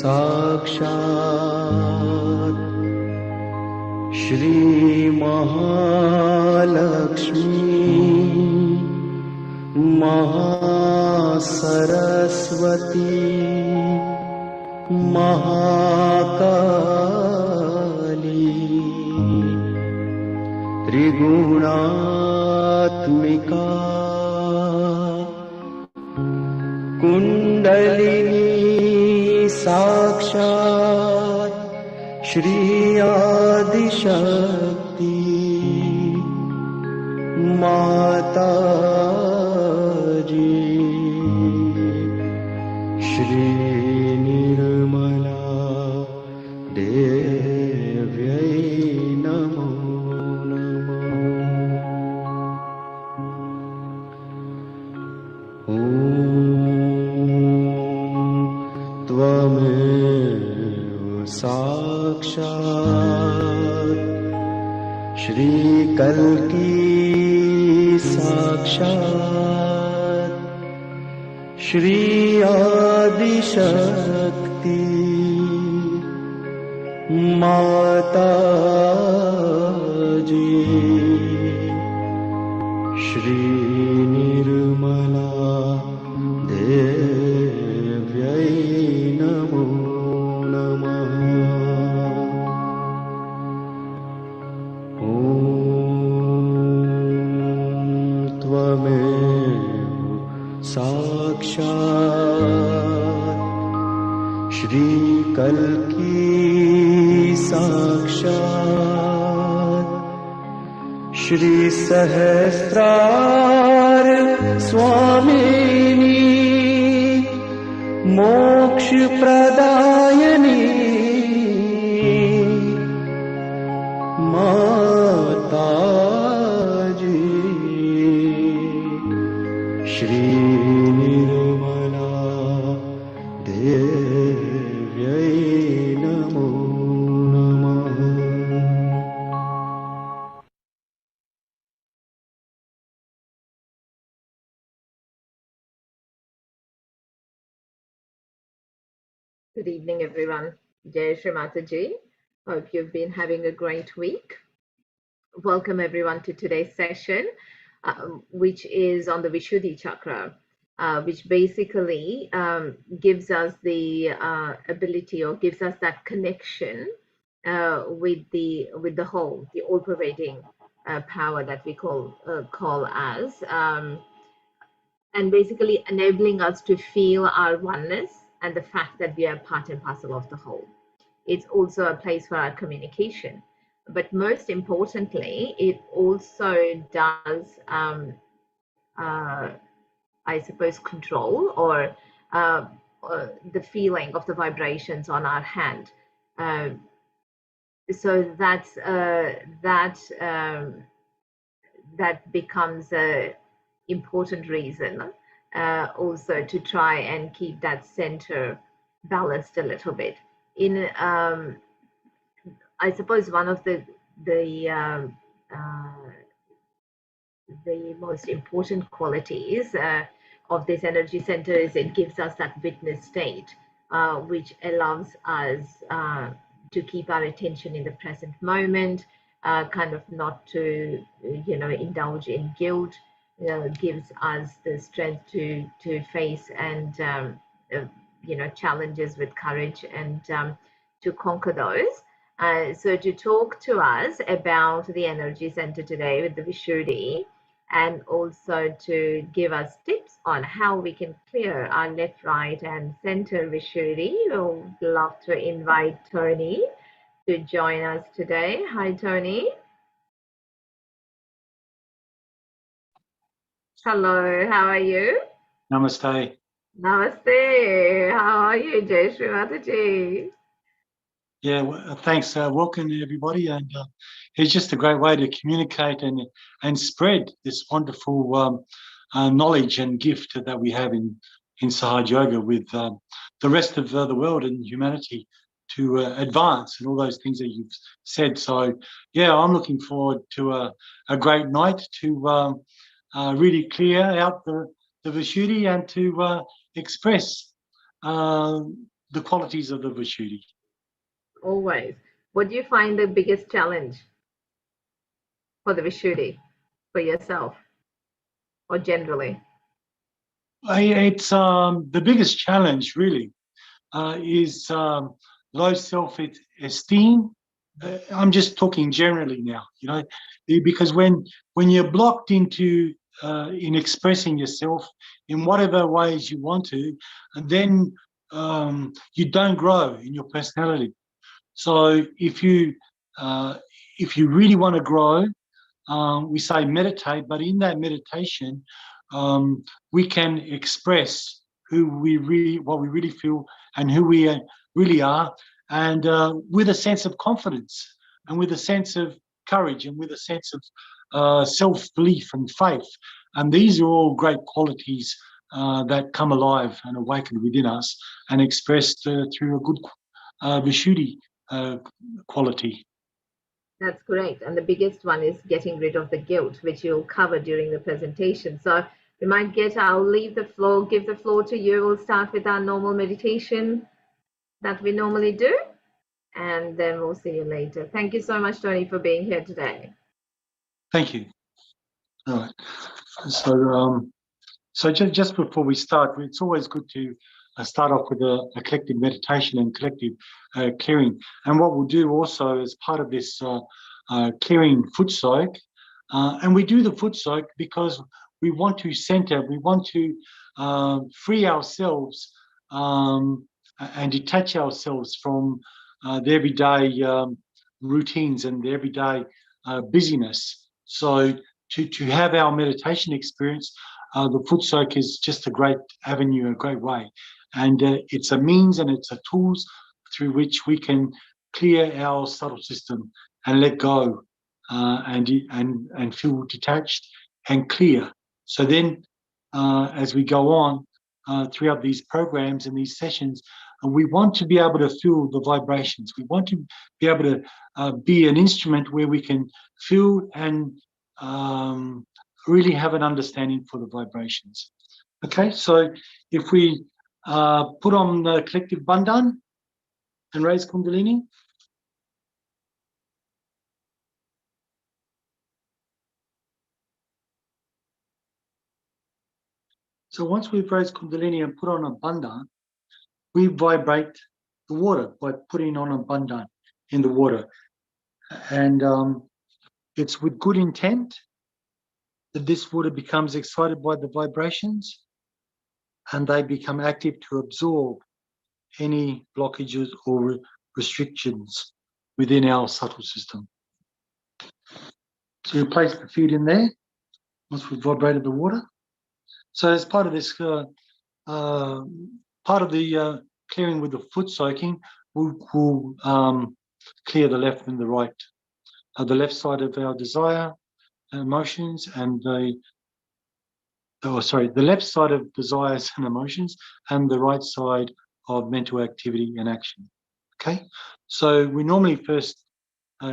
साक्षात् श्री महालक्ष्मी महासरस्वती महाकाली त्रिगुणात्मिका कुंडलिनी साक्षात् श्री आदिशक्ति माताजी श्री निर्मला देव्यै नमो नमः। ॐ त्वमेव साक्षात् श्री कल्की साक्षात् श्री आदिशक्ति माताजी श्री निर्मला देव्यै नमो नमः। ॐ त्वमेव साक्षात् श्री कल्की साक्षात् श्री सहस्रार स्वामिनी मोक्ष प्रदायिनी माताजी श्री निर्मला देव्यै नमो नमः। Good evening, everyone. Jai Shri Mataji. Hope you've been having a great week. Welcome, everyone, to today's session, which is on the Vishuddhi Chakra, which basically gives us the ability, or gives us that connection with the whole, the all-pervading power that we call as, and basically enabling us to feel our oneness and the fact that we are part and parcel of the whole. It's also a place for our communication, but most importantly, it also does, I suppose, control or the feeling of the vibrations on our hand. So that's that becomes a important reason also to try and keep that center balanced a little bit. In I suppose one of the most important qualities of this energy center is it gives us that witness state, which allows us to keep our attention in the present moment, kind of not to indulge in guilt. Gives us the strength to face and challenges with courage and to conquer those. So to talk to us about the energy center today with the Vishuddhi, and also to give us tips on how we can clear our left, right, and center Vishuddhi, we'd love to invite Tony to join us today. Hi, Tony. Hello, how are you? Namaste. Namaste. How are you, Jai Shri Mataji? Yeah, well, thanks. Welcome everybody, and it's just a great way to communicate and spread this wonderful knowledge and gift that we have in Sahaj Yoga with the rest of the world and humanity to advance and all those things that you've said. So yeah, I'm looking forward to a great night to really clear out the Vishuddhi and to express the qualities of the Vishuddhi. Always. What do you find the biggest challenge for the Vishuddhi, for yourself, or generally? It's the biggest challenge really is low self-esteem. I'm just talking generally now, you know, because when you're blocked into in expressing yourself in whatever ways you want to, and then you don't grow in your personality. So if you really want to grow, we say meditate, but in that meditation, we can express what we really feel, and who we really are, and with a sense of confidence, and with a sense of courage, and with a sense of self-belief and faith. And these are all great qualities that come alive and awaken within us, and expressed through a good Vishuddhi quality. That's great. And the biggest one is getting rid of the guilt, which you'll cover during the presentation. So we might I'll leave the floor, give the floor to you. We'll start with our normal meditation that we normally do, and then we'll see you later. Thank you so much, Tony, for being here today. Thank you. All right. So just before we start, it's always good to start off with a collective meditation and collective clearing. And what we'll do also as part of this clearing foot soak, and we do the foot soak because we want to center, we want to free ourselves and detach ourselves from the everyday routines and the everyday busyness. So to have our meditation experience, the foot soak is just a great avenue, a great way. And it's a means and it's a tools through which we can clear our subtle system and let go and feel detached and clear. So then as we go on throughout these programs and these sessions, we want to be able to feel the vibrations. We want to be able to be an instrument where we can feel and really have an understanding for the vibrations. Okay, so if we put on the collective bandhan and raise Kundalini. So once we've raised Kundalini and put on a bandhan, we vibrate the water by putting on a bandhan in the water. And it's with good intent that this water becomes excited by the vibrations, and they become active to absorb any blockages or restrictions within our subtle system. So you place the feet in there once we've vibrated the water. So as part of this, part of the clearing with the foot soaking, we'll clear the left and the right. The left side of our desire, emotions, and the left side of desires and emotions, and the right side of mental activity and action. Okay, so we normally first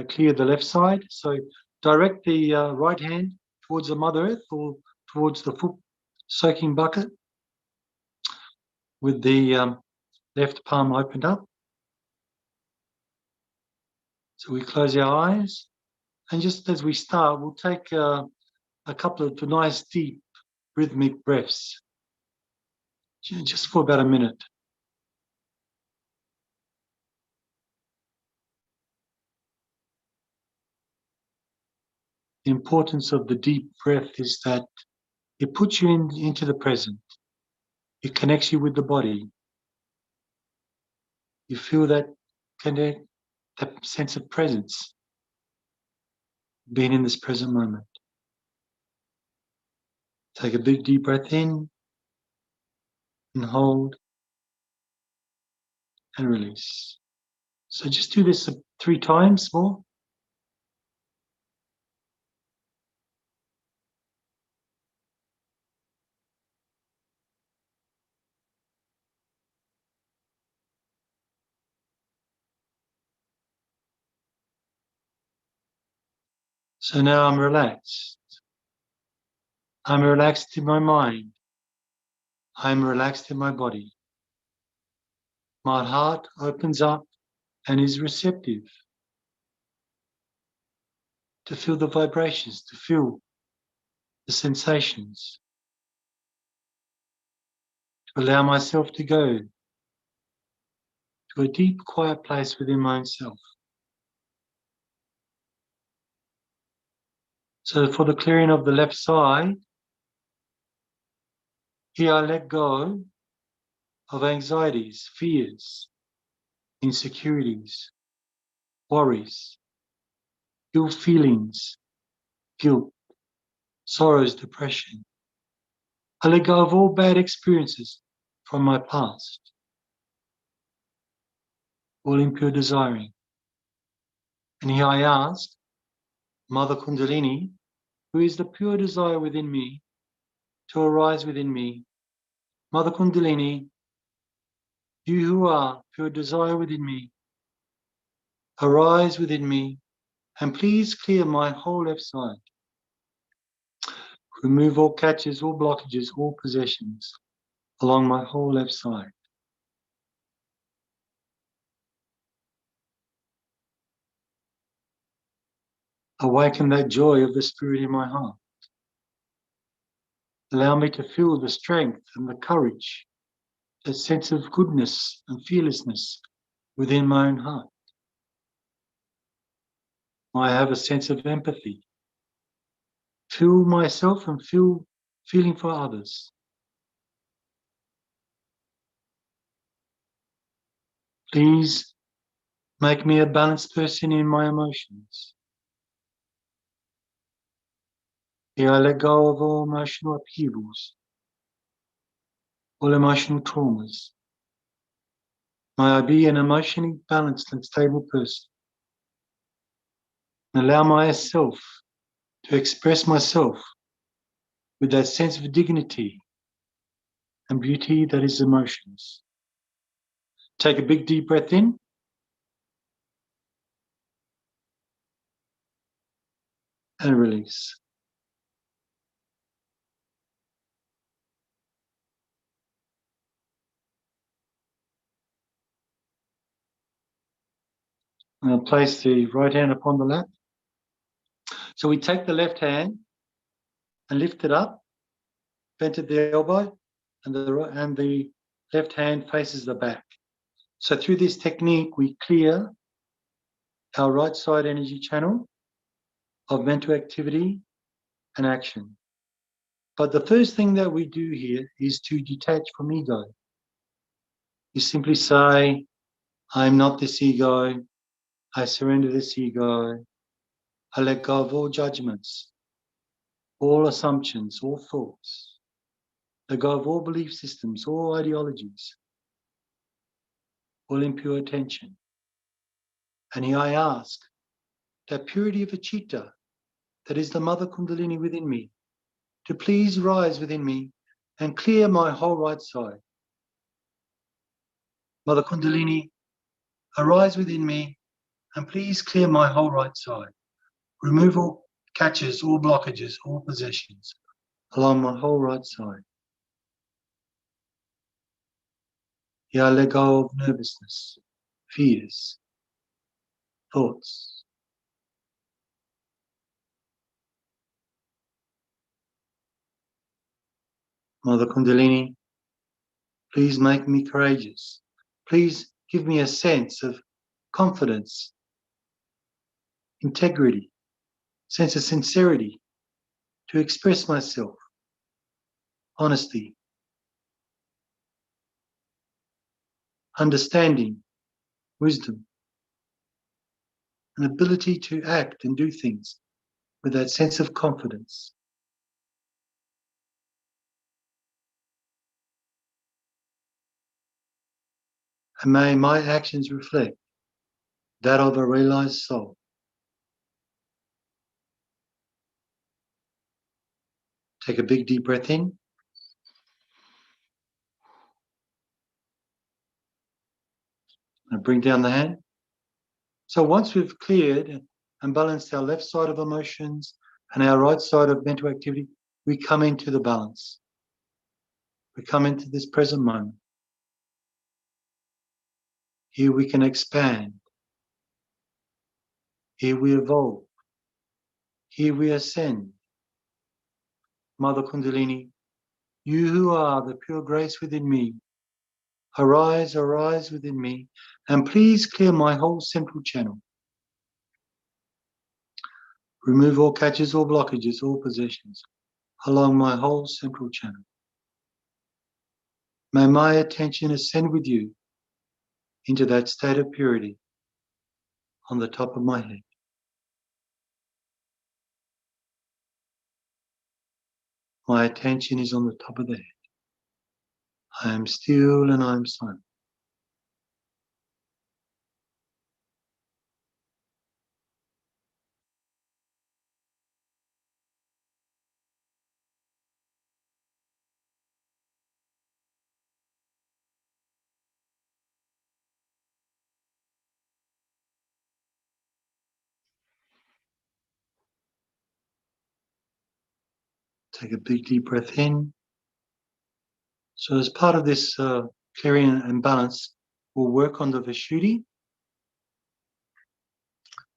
clear the left side. So direct the right hand towards the Mother Earth or towards the foot soaking bucket with the left palm opened up. So we close our eyes, and just as we start, we'll take a couple of nice deep rhythmic breaths just for about a minute. The importance of the deep breath is that it puts you into the present. It connects you with the body. You feel that connect, that sense of presence, being in this present moment. Take a big deep breath in and hold and release. So just do this 3 times more. So now I'm relaxed. I'm relaxed in my mind. I'm relaxed in my body. my heart opens up and is receptive to feel the vibrations, to feel the sensations, to allow myself to go to a deep, quiet place within my own self. So for the clearing of the left side, here I let go of anxieties, fears, insecurities, worries, ill feelings, guilt, sorrows, depression. I let go of all bad experiences from my past, all impure desiring. And here I ask, Mother Kundalini, who is the pure desire within me, to arise within me. Mother Kundalini, you who are pure desire within me, arise within me, and please clear my whole left side. Remove all catches, all blockages, all possessions along my whole left side. Awaken that joy of the Spirit in my heart. Allow me to feel the strength and the courage, that sense of goodness and fearlessness within my own heart. I have a sense of empathy. Feel myself and feeling for others. Please make me a balanced person in my emotions. Here I let go of all emotional upheavals, all emotional traumas. May I be an emotionally balanced and stable person. And allow myself to express myself with that sense of dignity and beauty that is emotions. Take a big deep breath in. And release. And I'll place the right hand upon the lap. So we take the left hand and lift it up, bent at the elbow, and the left hand faces the back. So through this technique, we clear our right side energy channel of mental activity and action. But the first thing that we do here is to detach from ego. You simply say, I'm not this ego. I surrender this ego. I let go of all judgments, all assumptions, all thoughts. Let go of all belief systems, all ideologies, all impure attention. And here I ask that purity of Achita, that is the Mother Kundalini within me, to please rise within me and clear my whole right side. Mother Kundalini, arise within me and please clear my whole right side. Remove all catches, all blockages, all possessions along my whole right side. Here I let go of nervousness, fears, thoughts. Mother Kundalini, please make me courageous. Please give me a sense of confidence, integrity, sense of sincerity to express myself, honesty, understanding, wisdom, an ability to act and do things with that sense of confidence. And may my actions reflect that of a realized soul. Take a big deep breath in. And bring down the hand. So once we've cleared and balanced our left side of emotions and our right side of mental activity, we come into the balance. We come into this present moment. Here we can expand. Here we evolve. Here we ascend. Mother Kundalini, you who are the pure grace within me, arise, arise within me, and please clear my whole central channel. Remove all catches, all blockages, all possessions along my whole central channel. May my attention ascend with you into that state of purity on the top of my head. My attention is on the top of the head. I am still and I am silent. Take a big deep breath in. So as part of this clearing and balance, we'll work on the Vishuddhi.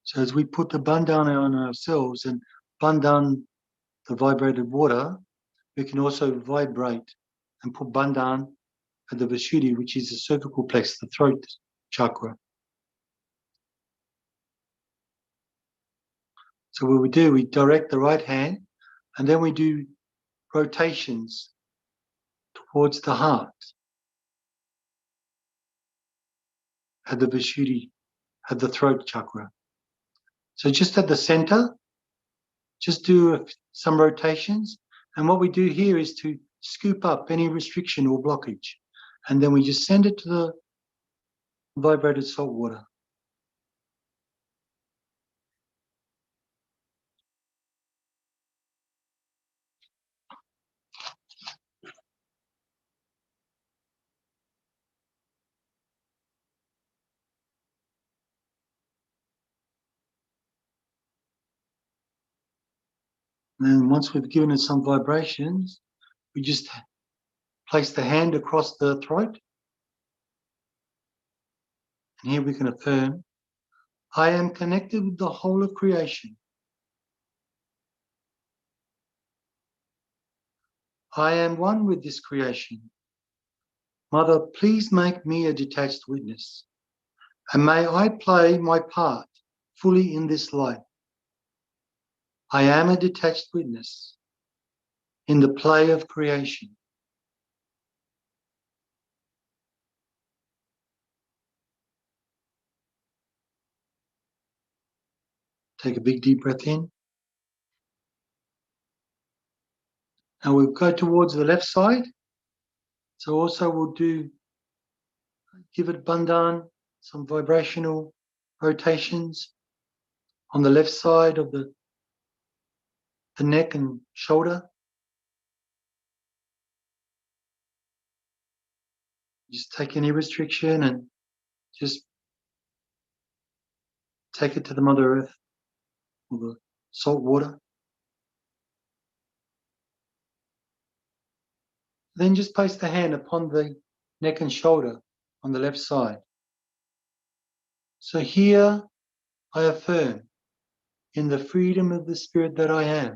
So as we put the bandhana on ourselves and bandhan the vibrated water, we can also vibrate and put bandhan at the Vishuddhi, which is the cervical plexus, the throat chakra. So what we do, we direct the right hand and then we do rotations towards the heart at the Vishuddhi, at the throat chakra. So just at the center, just do some rotations. And what we do here is to scoop up any restriction or blockage. And then we just send it to the vibrated salt water. And then once we've given it some vibrations, we just place the hand across the throat. And here we can affirm, I am connected with the whole of creation. I am one with this creation. Mother, please make me a detached witness. And may I play my part fully in this life. I am a detached witness in the play of creation. Take a big deep breath in. Now we'll go towards the left side. So also we'll give it bandhan, some vibrational rotations on the left side of the neck and shoulder. Just take any restriction and just take it to the Mother Earth or the salt water. Then just place the hand upon the neck and shoulder on the left side. So here I affirm, in the freedom of the spirit that I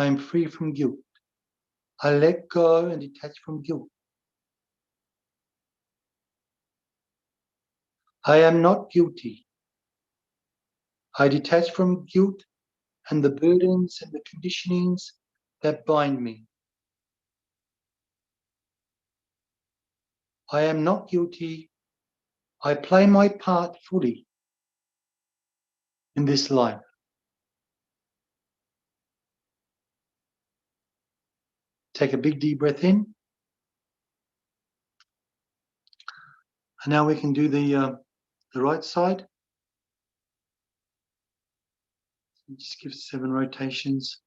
am free from guilt. I let go and detach from guilt. I am not guilty. I detach from guilt and the burdens and the conditionings that bind me. I am not guilty. I play my part fully in this life. Take a big deep breath in. And now we can do the right side. Just give 7 rotations.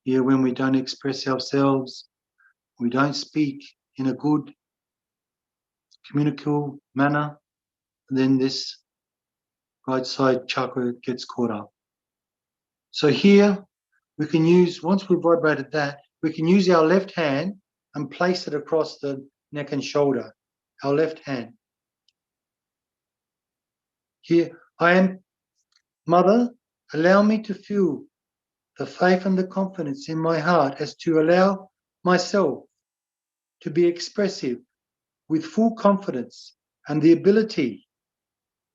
Here, when we don't express ourselves, we don't speak in a good, communicable manner, then this right side chakra gets caught up. So here we can use, once we've vibrated that, we can use our left hand and place it across the neck and shoulder, our left hand. Here, I am, Mother, allow me to feel the faith and the confidence in my heart as to allow myself to be expressive with full confidence and the ability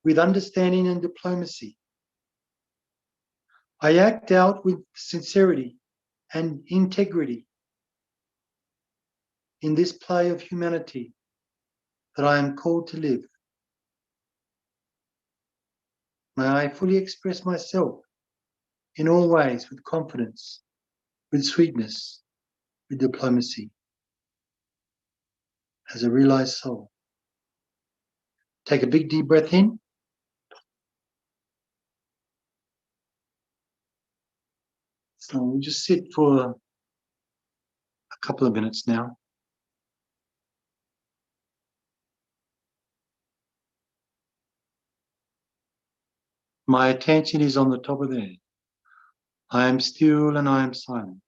with understanding and diplomacy. I act out with sincerity and integrity in this play of humanity that I am called to live. May I fully express myself in all ways with confidence, with sweetness, with diplomacy, as a realized soul. Take a big deep breath in. So we'll just sit for a couple of minutes now. My attention is on the top of the head. I am still and I am silent.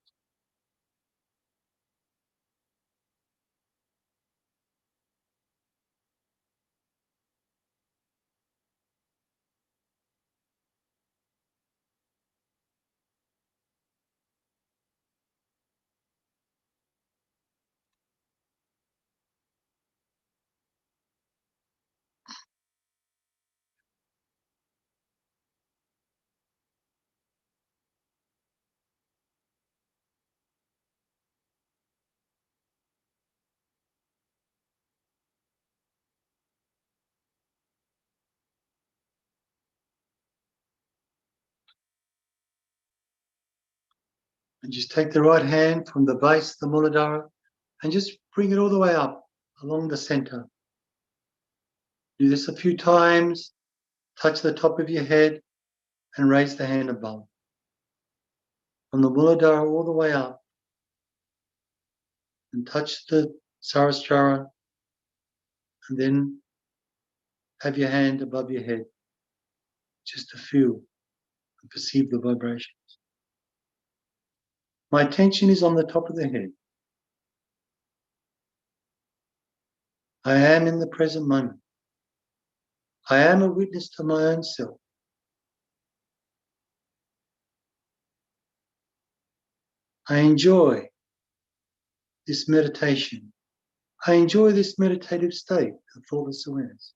And just take the right hand from the base of the Muladhara and just bring it all the way up along the center. Do this a few times, touch the top of your head and raise the hand above. From the Muladhara all the way up and touch the Saraswara and then have your hand above your head just to feel and perceive the vibration. My attention is on the top of the head. I am in the present moment. I am a witness to my own self. I enjoy this meditation. I enjoy this meditative state of thoughtless awareness.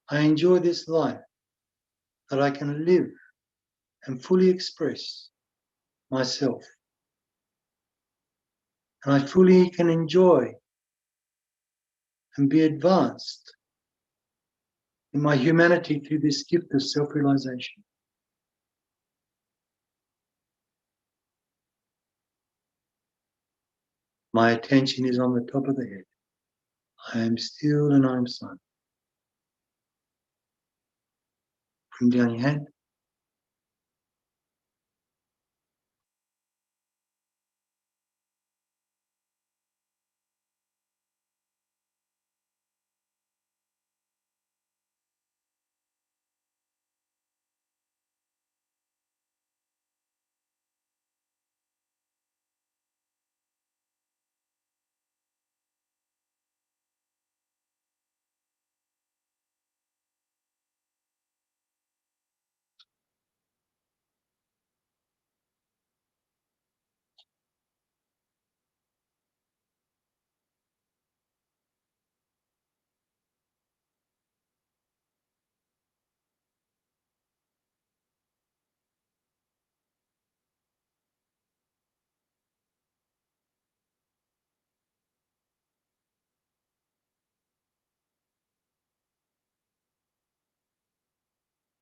I enjoy this life that I can live and fully express myself. And I fully can enjoy and be advanced in my humanity through this gift of self-realization. My attention is on the top of the head. I am still and I am silent. Bring down your hand.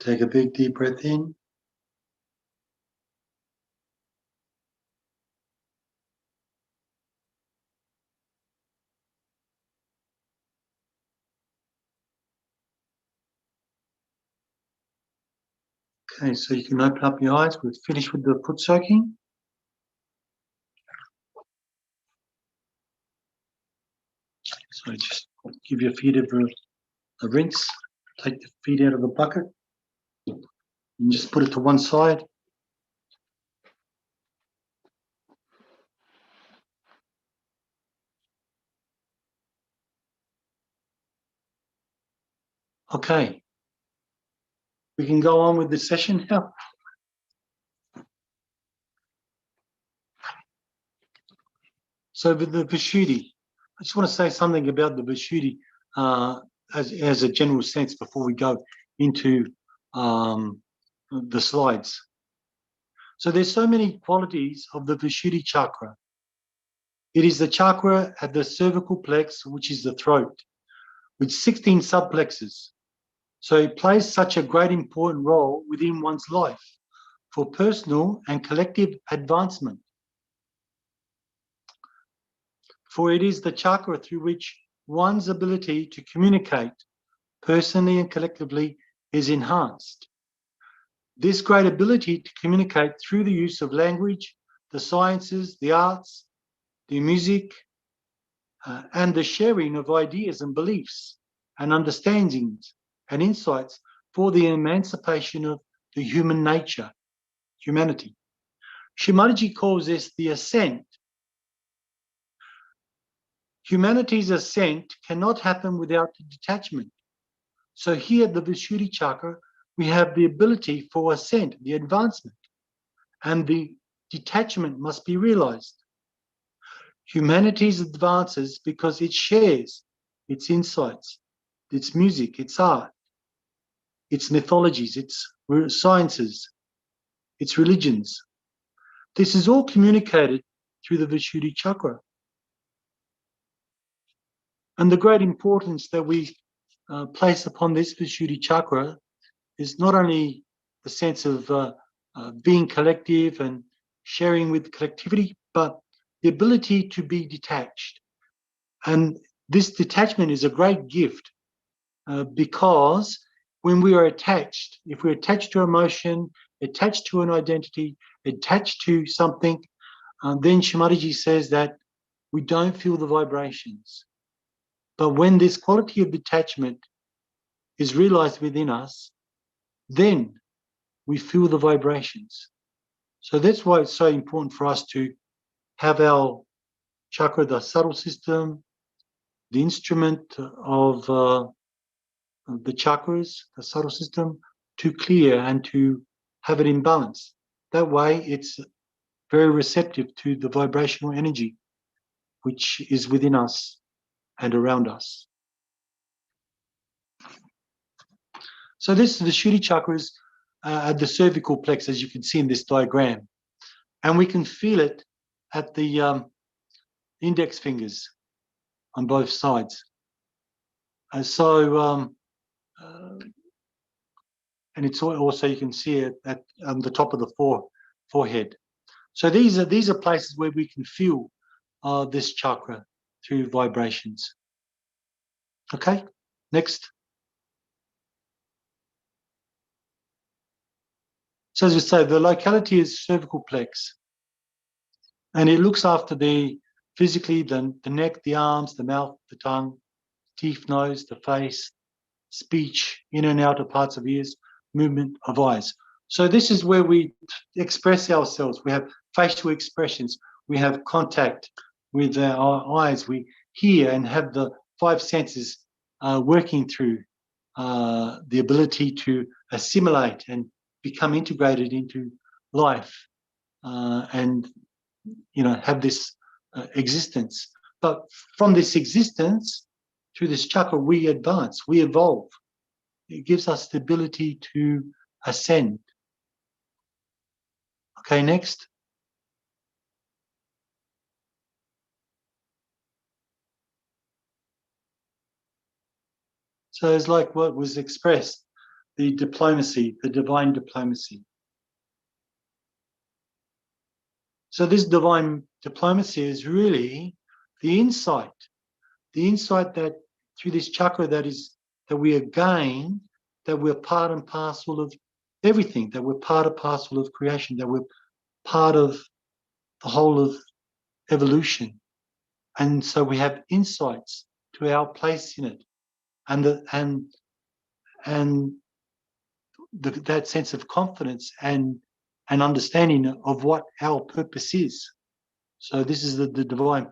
Take a big deep breath in. Okay, so you can open up your eyes. We've finished with the foot soaking. So just give your feet a rinse. Take the feet out of the bucket and just put it to one side. Okay, we can go on with the session now. So with the Vishuddhi, I just want to say something about the Vishuddhi as a general sense before we go into the slides. So there's so many qualities of the Vishuddhi chakra. It is the chakra at the cervical plex, which is the throat, with 16 subplexes. So it plays such a great important role within one's life for personal and collective advancement. For it is the chakra through which one's ability to communicate personally and collectively is enhanced. This great ability to communicate through the use of language, the sciences, the arts, the music, and the sharing of ideas and beliefs and understandings and insights for the emancipation of the human nature, humanity. Shri Mataji calls this the ascent. Humanity's ascent cannot happen without detachment. So here at the Vishuddhi chakra, we have the ability for ascent, the advancement, and the detachment must be realized. Humanity advances because it shares its insights, its music, its art, its mythologies, its sciences, its religions. This is all communicated through the Vishuddhi chakra. And the great importance that we place upon this Vishuddhi chakra is not only the sense of being collective and sharing with collectivity, but the ability to be detached. And this detachment is a great gift because when we are attached, if we're attached to emotion, attached to an identity, attached to something, then Shri Mataji says that we don't feel the vibrations. But when this quality of detachment is realized within us, then we feel the vibrations. So that's why it's so important for us to have our chakra, the subtle system, the instrument of the chakras, the subtle system, to clear and to have it in balance. That way it's very receptive to the vibrational energy which is within us and around us. So this is the Vishuddhi chakras at the cervical plex, as you can see in this diagram. And we can feel it at the index fingers on both sides. And it's also, you can see it at the top of the forehead. So these are places where we can feel this chakra through vibrations. Okay, next. So as we say, the locality is cervical plex, and it looks after physically the neck, the arms, the mouth, the tongue, teeth, nose, the face, speech, inner and outer parts of ears, movement of eyes. So this is where we express ourselves. We have facial expressions. We have contact with our eyes. We hear and have the five senses working through the ability to assimilate and become integrated into life and have this existence. But from this existence, through this chakra, we advance, we evolve. It gives us the ability to ascend. Okay, next. So it's like what was expressed, the diplomacy, the divine diplomacy. So this divine diplomacy is really the insight that through this chakra that we are gain, that we're part and parcel of everything, that we're part and parcel of creation, that we're part of the whole of evolution. And so we have insights to our place in it, and that sense of confidence and understanding of what our purpose is. So this is the divine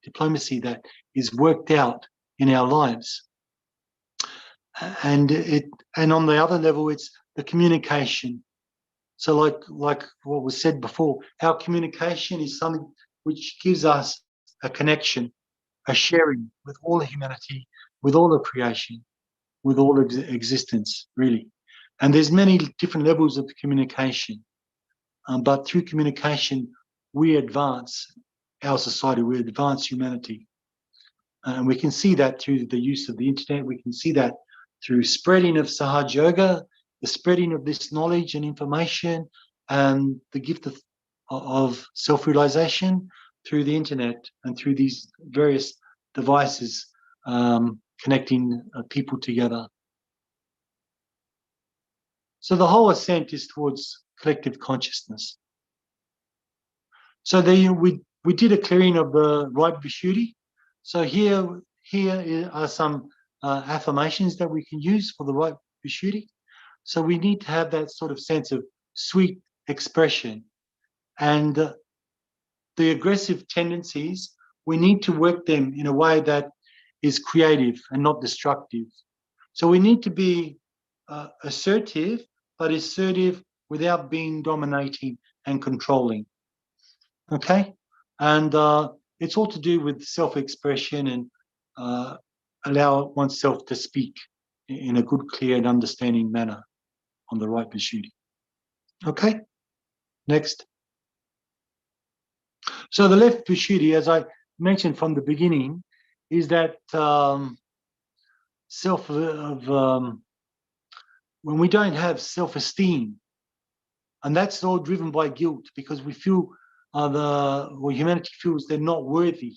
diplomacy that is worked out in our lives. and on the other level, it's the communication. So like what was said before, our communication is something which gives us a connection, a sharing with all of humanity, with all of creation, with all of existence, really. And there's many different levels of communication, but through communication, we advance our society, we advance humanity. And we can see that through the use of the internet. We can see that through spreading of Sahaj Yoga, the spreading of this knowledge and information, and the gift of self-realization through the internet and through these various devices connecting people together. So the whole ascent is towards collective consciousness. So there we did a clearing of the right Vishuddhi. So here are some affirmations that we can use for the right Vishuddhi. So we need to have that sort of sense of sweet expression, and the aggressive tendencies, we need to work them in a way that is creative and not destructive. So we need to be assertive, but assertive without being dominating and controlling. Okay? And it's all to do with self-expression and allow oneself to speak in a good, clear and understanding manner on the right Vishuddhi. Okay? Next. So the left Vishuddhi, as I mentioned from the beginning, is that when we don't have self-esteem, and that's all driven by guilt, because we feel humanity feels they're not worthy.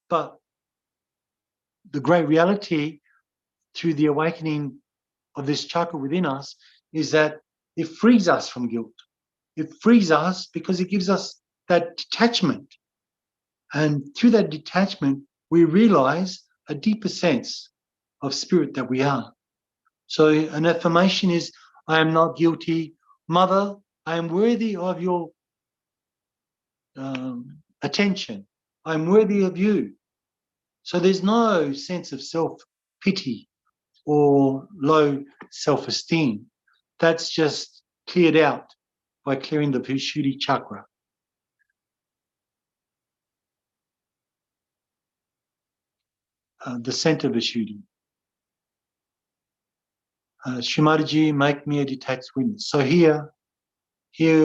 But the great reality through the awakening of this chakra within us is that it frees us from guilt. It frees us because it gives us that detachment. And through that detachment, we realize a deeper sense of spirit that we are. So an affirmation is, I am not guilty. Mother, I am worthy of your attention. I'm worthy of you. So there's no sense of self-pity or low self-esteem. That's just cleared out by clearing the Vishuddhi chakra. The center Vishuddhi. Shri Mataji, make me a detached witness. So here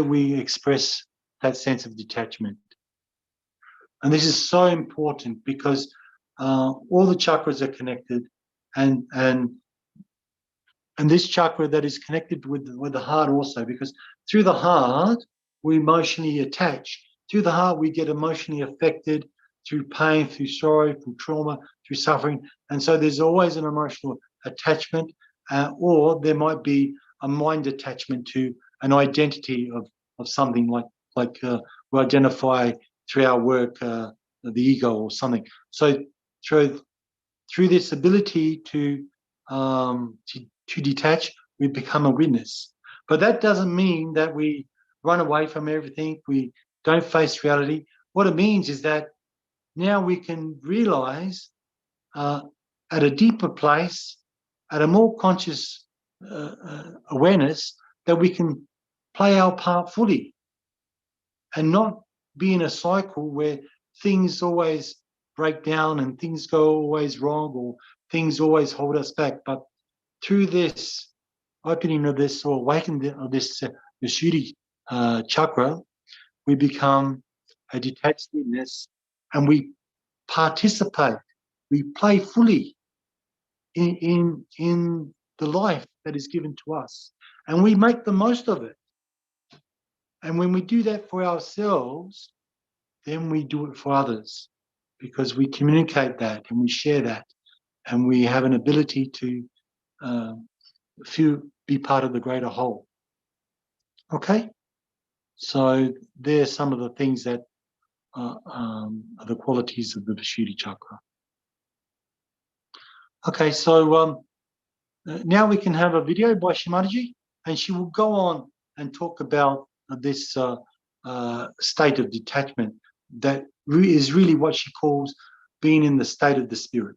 we express that sense of detachment. And this is so important because all the chakras are connected, and this chakra that is connected with the heart also, because through the heart we emotionally attach. Through the heart we get emotionally affected through pain, through sorrow, through trauma, through suffering. And so there's always an emotional attachment, or there might be a mind attachment to an identity of something like we identify through our work, the ego or something. So through this ability to detach, we become a witness. But that doesn't mean that we run away from everything, we don't face reality. What it means is that now we can realize at a deeper place, at a more conscious awareness, that we can play our part fully and not be in a cycle where things always break down and things go always wrong or things always hold us back. But through this opening of this or awakening of this Vishuddhi chakra, we become a detached witness and we participate, we play fully in the life that is given to us, and we make the most of it. And when we do that for ourselves, then we do it for others, because we communicate that and we share that, and we have an ability to be part of the greater whole. Okay, so there's some of the things that are the qualities of the Vishuddhi chakra. Okay, so now we can have a video by Shri Mataji, and she will go on and talk about this state of detachment that is really what she calls being in the state of the spirit.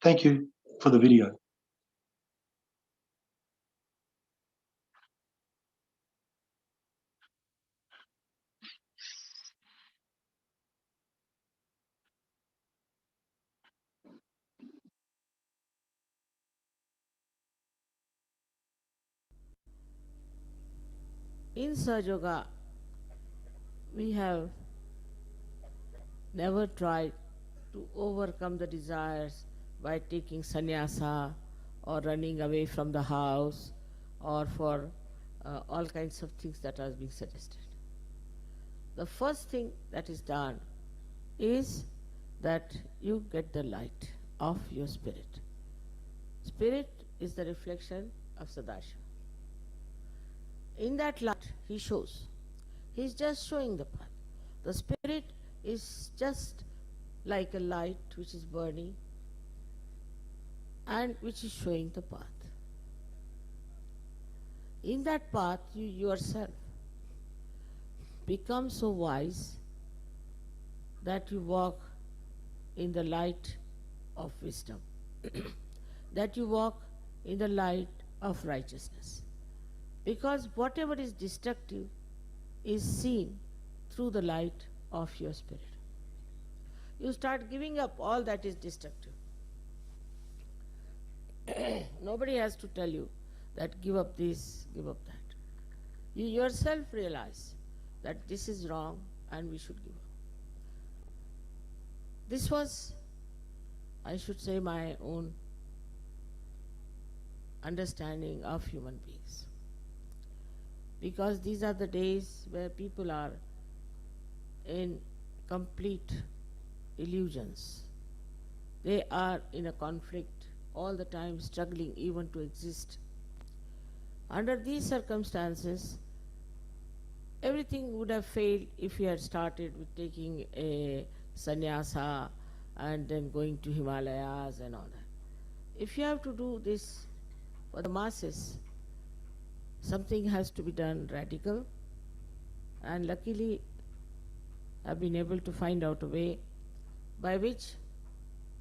Thank you for the video. in Sahaja Yoga, we have never tried to overcome the desires by taking sannyasa or running away from the house or for all kinds of things that are being suggested. The first thing that is done is that you get the light of your spirit. Spirit is the reflection of Sadashiva. In that light, he shows. He is just showing the path. The spirit is just like a light which is burning and which is showing the path. In that path, you yourself become so wise that you walk in the light of wisdom, that you walk in the light of righteousness. Because whatever is destructive is seen through the light of your spirit. You start giving up all that is destructive. Nobody has to tell you that give up this, give up that. You yourself realize that this is wrong and we should give up. This was, I should say, my own understanding of human beings. Because these are the days where people are in complete illusions. They are in a conflict all the time, struggling even to exist. Under these circumstances, everything would have failed if we had started with taking a sannyasa and then going to Himalayas and all that. If you have to do this for the masses, something has to be done radical, and luckily I've been able to find out a way by which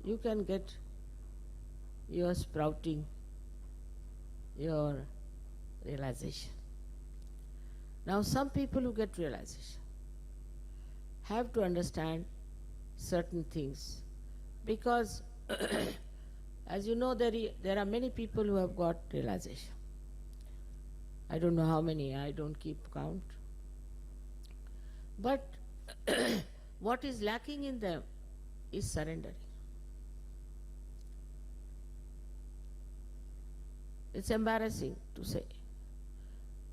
you can get your sprouting, your realization. Now, some people who get realization have to understand certain things, because as you know, there are many people who have got realization. I don't know how many, I don't keep count. But what is lacking in them is surrendering. It's embarrassing to say,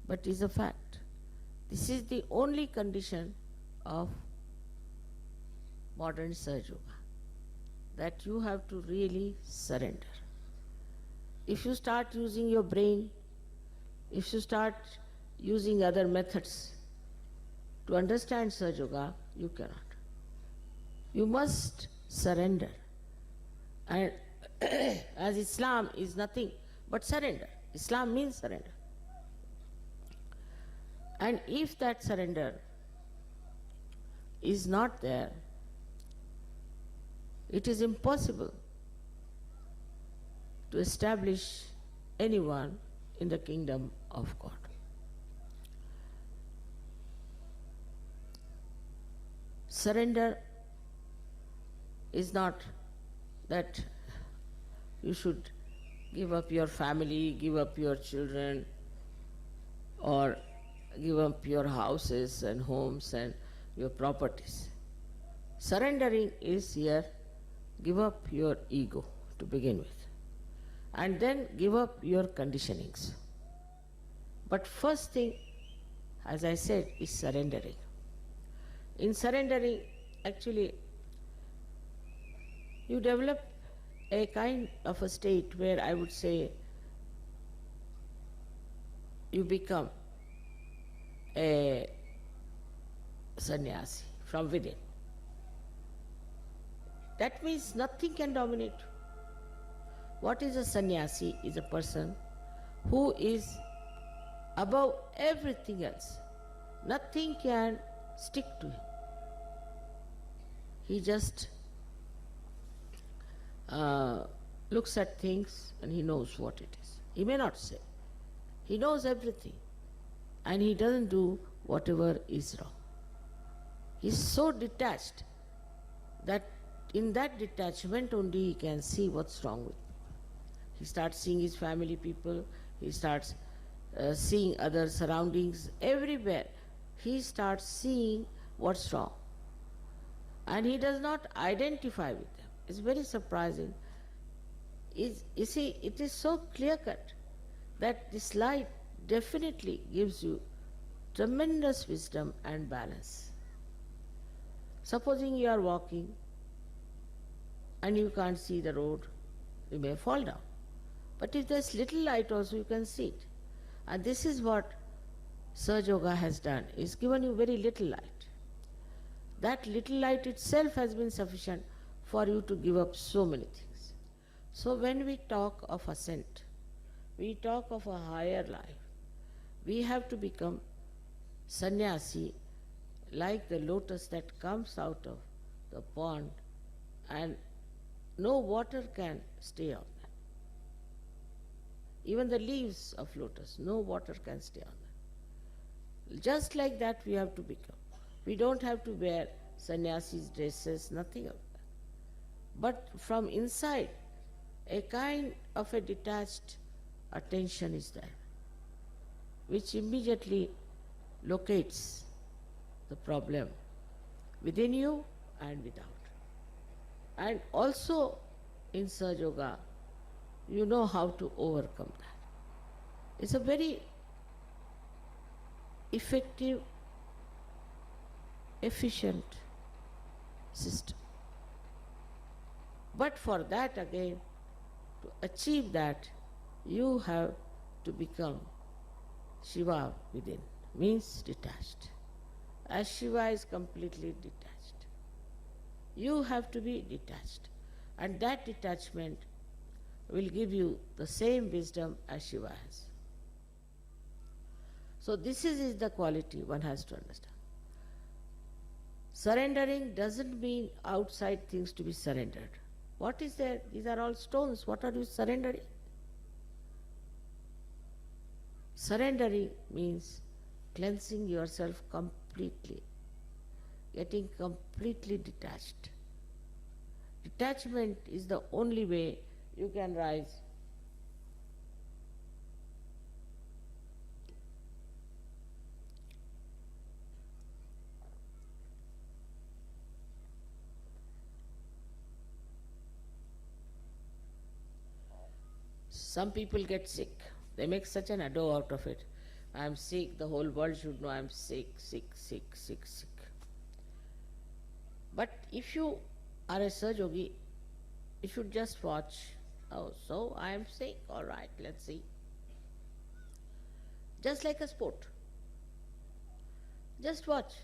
but it is a fact. This is the only condition of modern Sahaja Yoga, that you have to really surrender. If you start using your brain, if you start using other methods to understand Sahaja Yoga, you cannot. You must surrender. And as Islam is nothing but surrender. Islam means surrender. And if that surrender is not there, it is impossible to establish anyone in the kingdom of God. Surrender is not that you should give up your family, give up your children, or give up your houses and homes and your properties. Surrendering is here, give up your ego to begin with, and then give up your conditionings. But first thing, as I said, is surrendering. In surrendering, actually, you develop a kind of a state where I would say you become a sannyasi from within. That means nothing can dominate you. What is a sannyasi? Is a person who is above everything else. Nothing can stick to him. He just looks at things and he knows what it is. He may not say. He knows everything and he doesn't do whatever is wrong. He's so detached that in that detachment only he can see what's wrong with people. He starts seeing his family people, he starts seeing other surroundings, everywhere he starts seeing what's wrong. And he does not identify with them. It's very surprising. You see, it is so clear cut that this light definitely gives you tremendous wisdom and balance. Supposing you are walking and you can't see the road, you may fall down. But if there's little light also, you can see it. And this is what Surge Yoga has done. It's given you very little light. That little light itself has been sufficient for you to give up so many things. So when we talk of ascent, we talk of a higher life. We have to become sannyasi, like the lotus that comes out of the pond and no water can stay on that. Even the leaves of lotus, no water can stay on that. Just like that we have to become. We don't have to wear sannyasi's dresses, nothing of that. But from inside, a kind of a detached attention is there, which immediately locates the problem within you and without. And also in Surge Yoga, you know how to overcome that. It's a very effective, efficient system. But for that again, to achieve that, you have to become Shiva within, means detached. As Shiva is completely detached, you have to be detached. And that detachment will give you the same wisdom as Shiva has. So this is the quality one has to understand. Surrendering doesn't mean outside things to be surrendered. What is there? These are all stones. What are you surrendering? Surrendering means cleansing yourself completely, getting completely detached. Detachment is the only way you can rise. Some people get sick. They make such an ado out of it. I am sick, the whole world should know I am sick, sick, sick, sick, sick. But if you are a Surge Yogi, you should just watch. Oh, so I am sick, all right, let's see. Just like a sport. Just watch.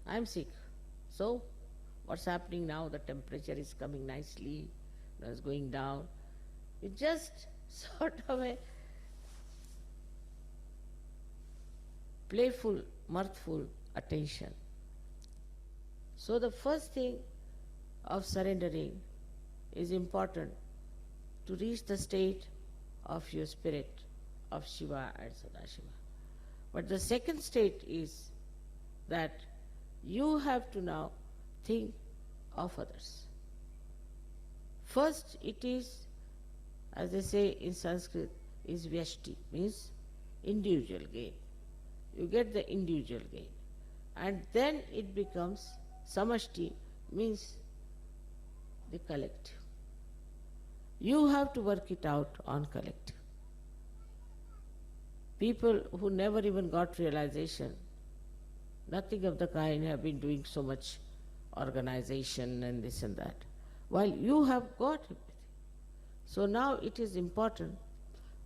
I am sick. So, what's happening now? The temperature is coming nicely, it's going down. You just sort of a playful, mirthful attention. So the first thing of surrendering is important to reach the state of your spirit of Shiva and Sadashiva. But the second state is that you have to now think of others. First it is, as they say in Sanskrit, is vyashti, means individual gain. You get the individual gain. And then it becomes samashti, means the collective. You have to work it out on collective. People who never even got realization, nothing of the kind, have been doing so much organization and this and that, while you have got everything. So now it is important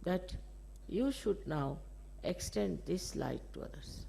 that you should now extend this light to others.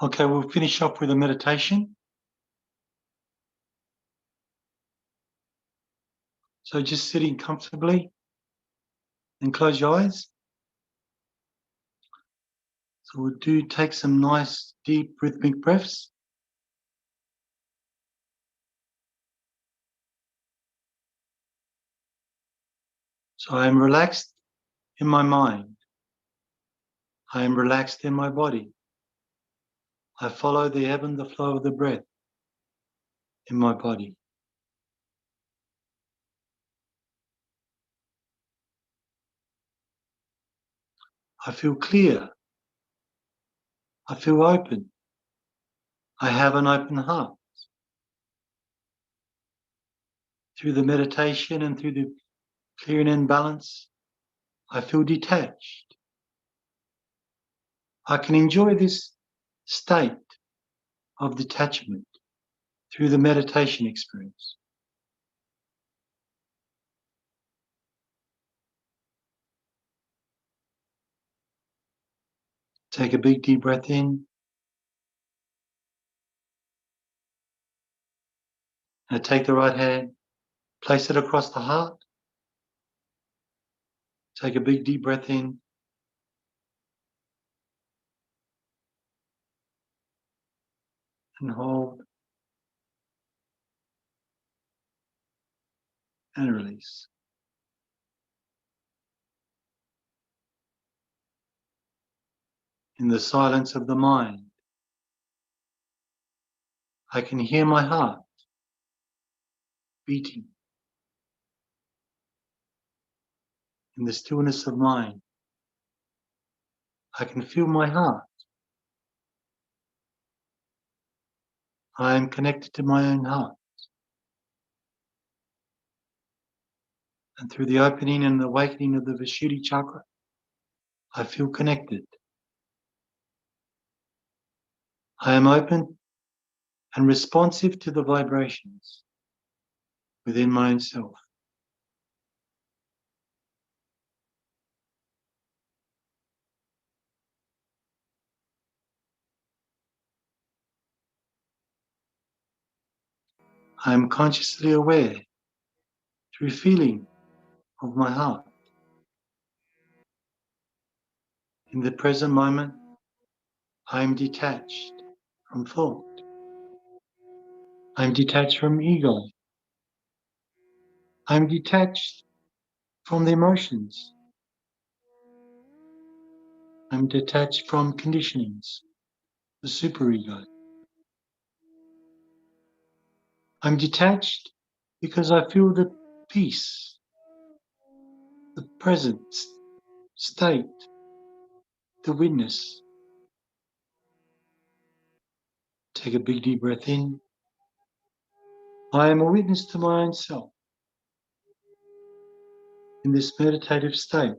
Okay, we'll finish up with a meditation. So just sitting comfortably and close your eyes. So we'll take some nice deep rhythmic breaths. So I am relaxed in my mind. I am relaxed in my body. I follow the ebb and the flow of the breath in my body. I feel clear. I feel open. I have an open heart. Through the meditation and through the clearing and balance, I feel detached. I can enjoy this state of detachment through the meditation experience. Take a big deep breath in. Now take the right hand, place it across the heart. Take a big deep breath in. And hold and release. In the silence of the mind, I can hear my heart beating. In the stillness of mind, I can feel my heart. I am connected to my own heart. And through the opening and awakening of the Vishuddhi chakra, I feel connected. I am open and responsive to the vibrations within my own self. I am consciously aware through feeling of my heart. In the present moment, I am detached from thought. I am detached from ego. I am detached from the emotions. I am detached from conditionings, the superego. I am detached because I feel the peace, the present state, the witness. Take a big deep breath in. I am a witness to my own self in this meditative state,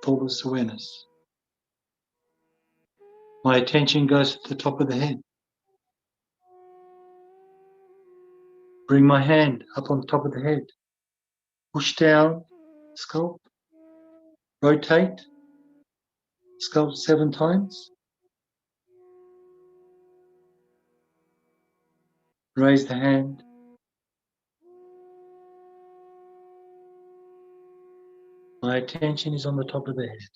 thoughtless awareness. My attention goes to the top of the head. Bring my hand up on top of the head. Push down, scalp. Rotate, scalp 7 times. Raise the hand. My attention is on the top of the head.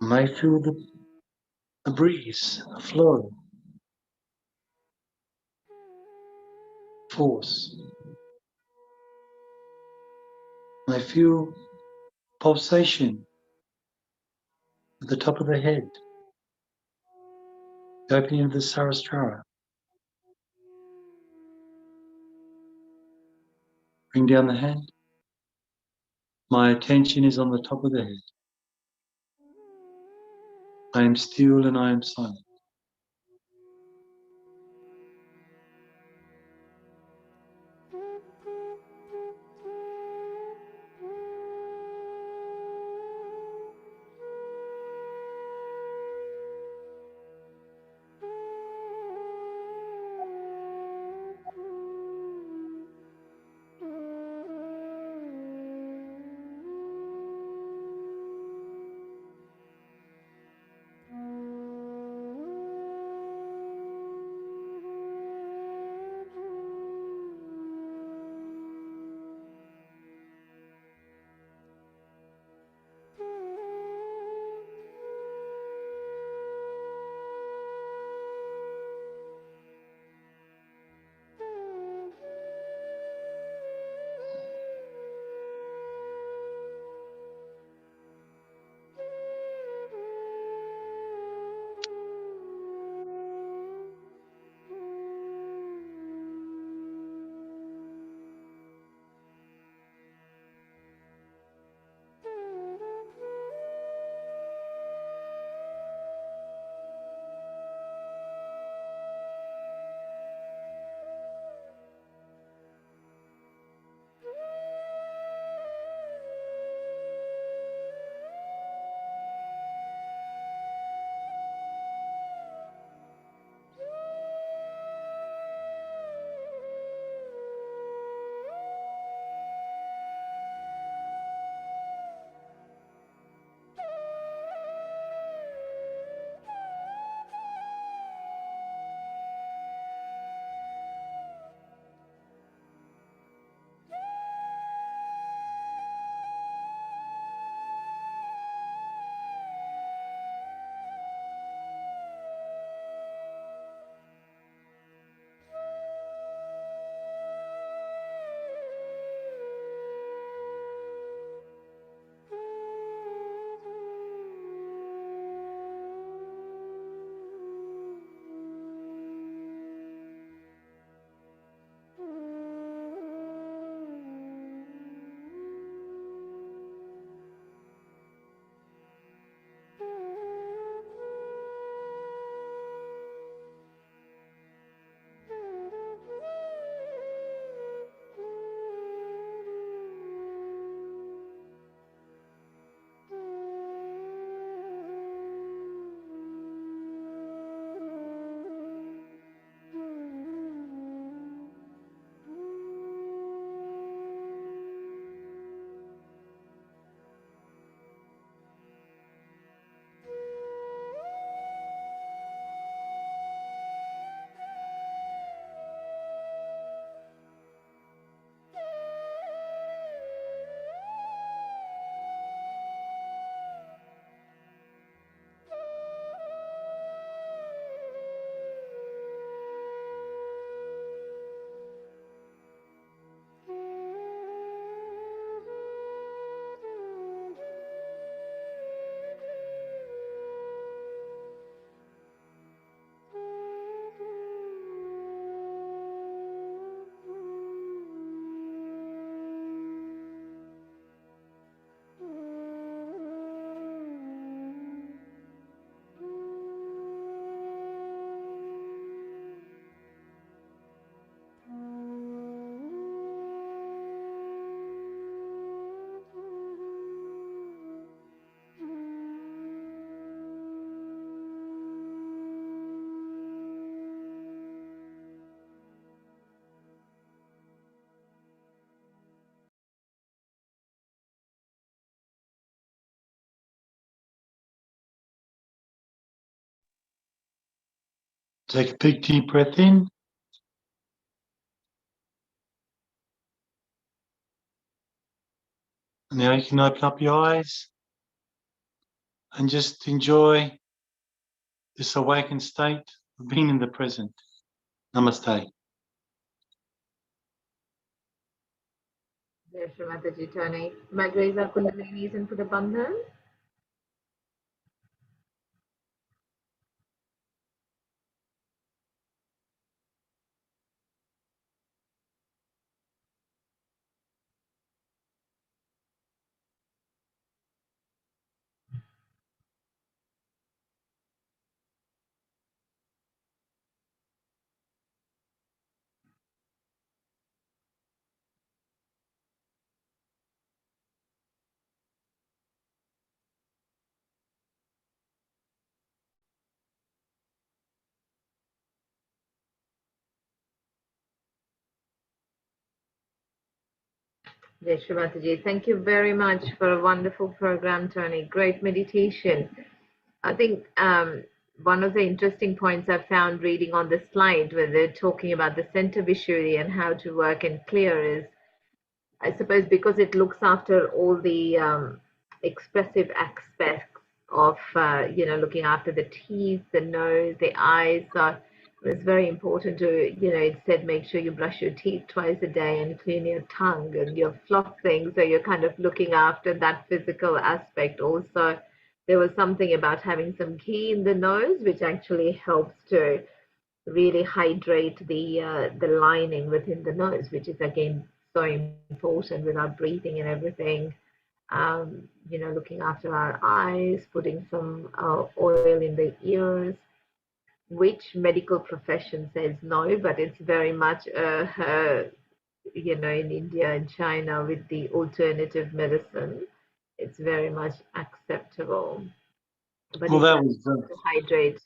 I may feel the breeze, the flow, force. I feel pulsation at the top of the head, the opening of the Sarasrara. Bring down the hand. My attention is on the top of the head. I am still and I am silent. Take a big deep breath in. And now you can open up your eyes and just enjoy this awakened state of being in the present. Namaste. Jai Shri Mataji, Tony. Might raise our Kundalinis and put a bandhan. Jai Shri Mataji. Thank you very much for a wonderful program, Tony. Great meditation. I think one of the interesting points I found reading on the slide where they're talking about the center Vishuddhi and how to work and clear is, I suppose, because it looks after all the expressive aspects of, looking after the teeth, the nose, the eyes. So it's very important to, it said make sure you brush your teeth twice a day and clean your tongue and your flossing. So you're kind of looking after that physical aspect. Also, there was something about having some ghee in the nose, which actually helps to really hydrate the lining within the nose, which is again so important with our breathing and everything. Looking after our eyes, putting some oil in the ears, which medical profession says no, but it's very much, in India and China with the alternative medicine, it's very much acceptable. But Well, it's that was to hydrate.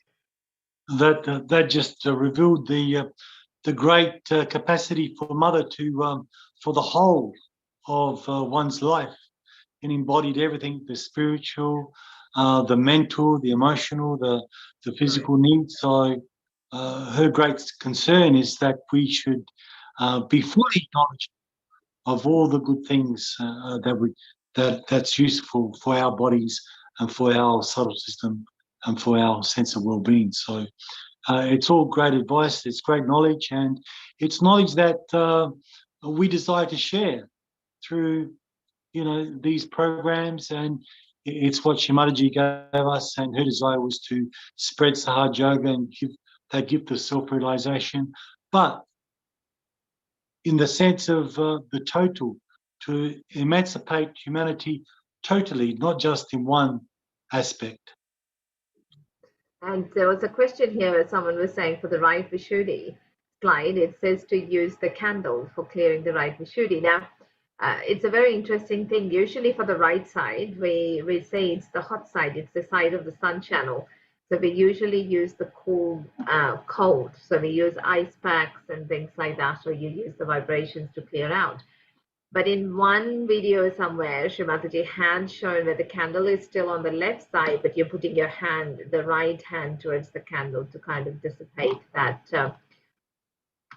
that just revealed the great capacity for mother to for the whole of one's life, and embodied everything: the spiritual, the mental, the emotional, the physical needs. So her great concern is that we should be fully knowledgeable of all the good things that's useful for our bodies and for our subtle system and for our sense of well-being. So it's all great advice, it's great knowledge, and it's knowledge that we desire to share through these programs, and it's what Shri Mataji gave us, and her desire was to spread Sahaja Yoga and give that gift of self-realization, but in the sense of the total, to emancipate humanity totally, not just in one aspect. And there was a question here where someone was saying for the right Vishuddhi slide, it says to use the candle for clearing the right Vishuddhi. Now, it's a very interesting thing. Usually for the right side, we say it's the hot side, it's the side of the sun channel. So we usually use the cold. So we use ice packs and things like that, or you use the vibrations to clear out. But in one video somewhere, Shri Mataji had shown where the candle is still on the left side, but you're putting your hand, the right hand towards the candle to kind of dissipate that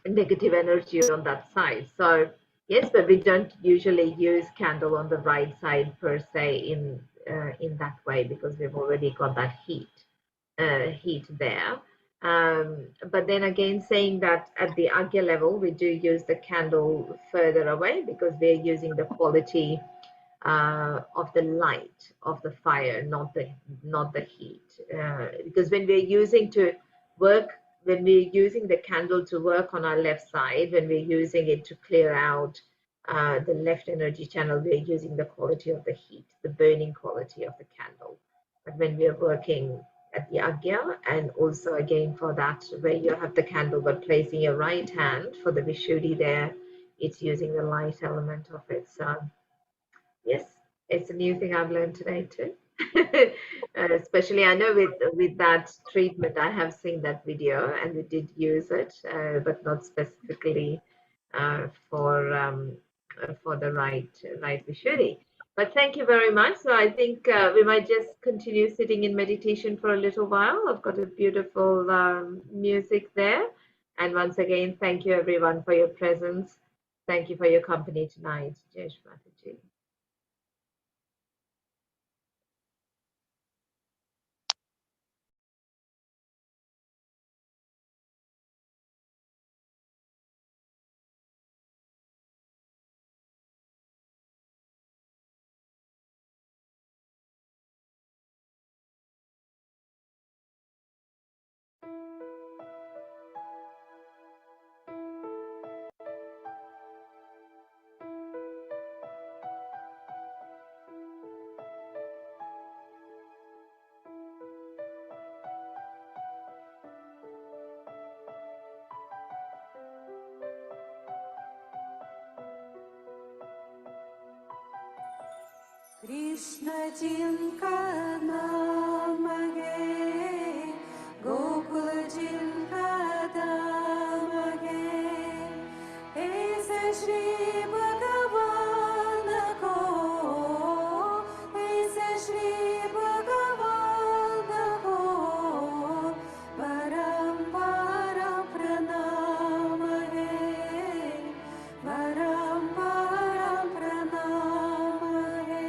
negative energy on that side. So yes, but we don't usually use candle on the right side per se in that way, because we've already got that heat there. But then again, saying that at the Agya level, we do use the candle further away because we're using the quality of the light of the fire, not the heat. Because when we're using to work, when we're using the candle to work on our left side, when we're using it to clear out the left energy channel, we're using the quality of the heat, the burning quality of the candle. But when we're working at the Agya, and also again for that, where you have the candle but placing your right hand for the Vishuddhi there, it's using the light element of it. So yes, it's a new thing I've learned today too. Especially, I know with that treatment, I have seen that video and we did use it, but not specifically for the right Vishuddhi. But thank you very much. So I think we might just continue sitting in meditation for a little while. I've got a beautiful music there. And once again, thank you everyone for your presence. Thank you for your company tonight. Jai Shri Mataji. Krishna jinka naam hai, Gokul jinka dhaam hai, aise Shri Bhagavan ko, aise Shri Bhagavan ko, param param pranam hai, param param pranam hai.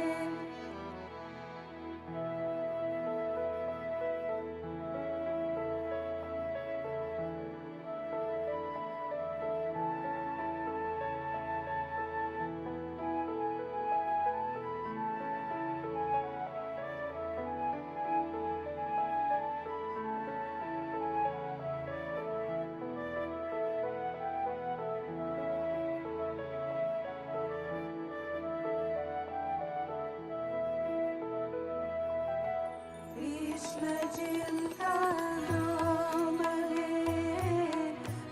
Krishna jinka naam hai,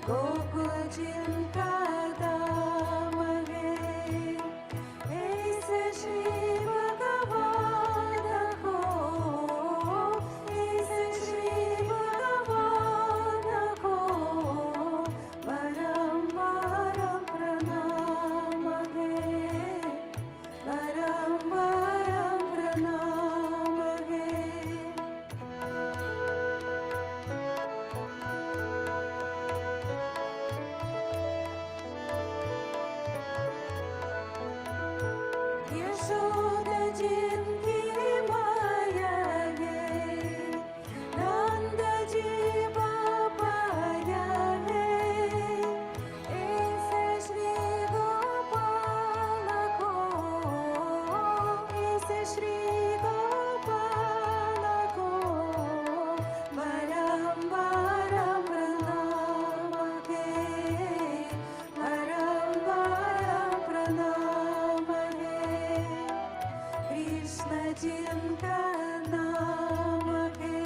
Gokul jinka dhaam hai, aise Shri Bhagavan ko, aise Shri Bhagavan ko, param param pranam hai, param param pranam hai. Yashoda जिनकी माया है, नंद जी बापाया है, ऐसे श्री गोपाल को, ऐसे श्री गोपाल को, परम परम प्रणाम है, परम परम प्रणाम है। कृष्ण जिनका नाम है,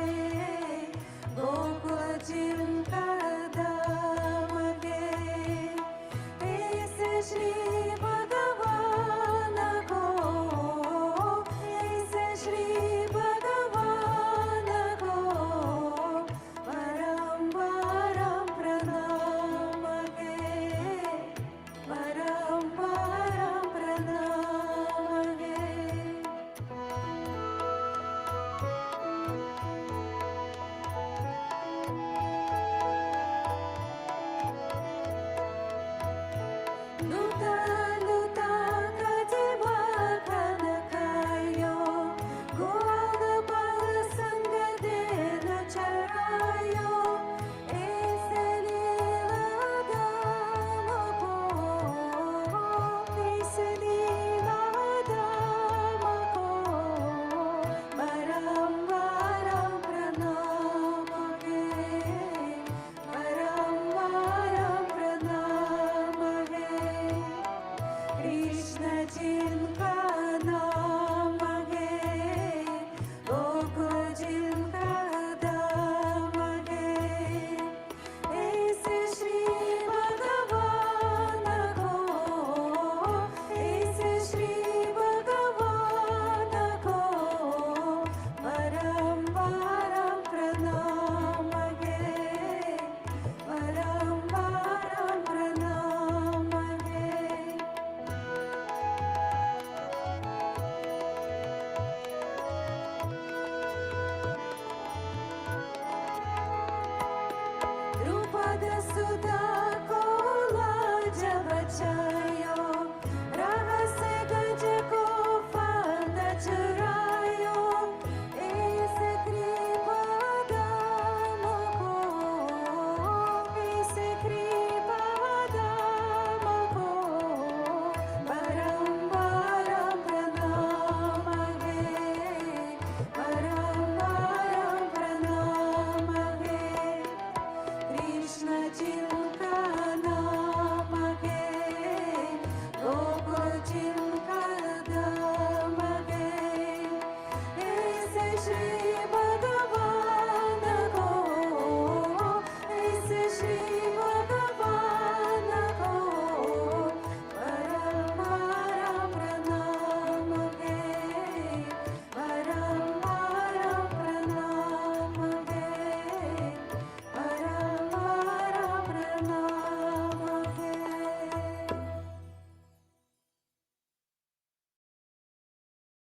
गोकुल जिनका धाम है, ऐसे श्री भगवान को, ऐसे श्री भगवान को, परम परम प्रणाम है, परम परम प्रणाम है। नूतन